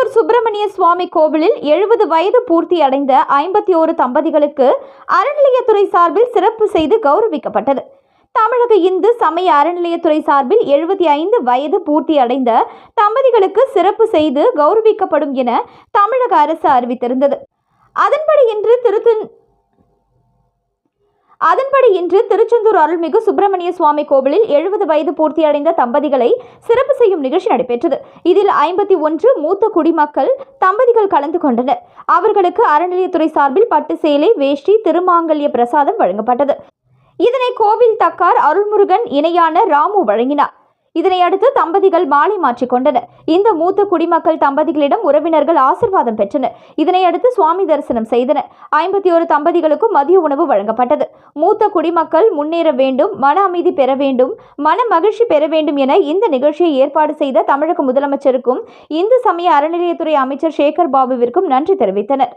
திருச்செந்தூர் சுப்பிரமணிய சுவாமி கோவிலில் 70 வயது பூர்த்தி அடைந்த 51 தம்பதிகளுக்கு அறநிலையத்துறை சார்பில் சிறப்பு செய்து கௌரவிக்கப்பட்டது. தமிழக இந்து சமய அறநிலையத்துறை சார்பில் 75 வயது பூர்த்தி அடைந்த தம்பதிகளுக்கு சிறப்பு செய்து கௌரவிக்கப்படும் என தமிழக அரசு அறிவித்திருந்தது. அதன்படி இன்று திருச்செந்தூர் அருள்மிகு சுப்பிரமணிய சுவாமி கோவிலில் 70 வயது பூர்த்தியடைந்த தம்பதிகளை சிறப்பு செய்யும் நிகழ்ச்சி நடைபெற்றது. இதில் 51 மூத்த குடிமக்கள் தம்பதிகள் கலந்து கொண்டனர். அவர்களுக்கு அறநிலையத்துறை சார்பில் பட்டு சேலை, வேஷ்டி, திருமாங்கல்ய பிரசாதம் வழங்கப்பட்டது. இதனை கோவில் தக்கார் அருள்முருகன் இணையான ராமு வழங்கினார். இதனையடுத்து தம்பதிகள் மாலை மாற்றிக்கொண்டனர். இந்த மூத்த குடிமக்கள் தம்பதிகளிடம் உறவினர்கள் ஆசீர்வாதம் பெற்றனர். இதனையடுத்து சுவாமி தரிசனம் செய்தனர். 51 தம்பதிகளுக்கும் மதிய உணவு வழங்கப்பட்டது. மூத்த குடிமக்கள் முன்னேற வேண்டும், மன அமைதி பெற வேண்டும், மன மகிழ்ச்சி பெற வேண்டும் என இந்த நிகழ்ச்சியை ஏற்பாடு செய்த தமிழக முதலமைச்சருக்கும் இந்து சமய அறநிலையத்துறை அமைச்சர் சேகர் பாபுவிற்கும் நன்றி தெரிவித்தனர்.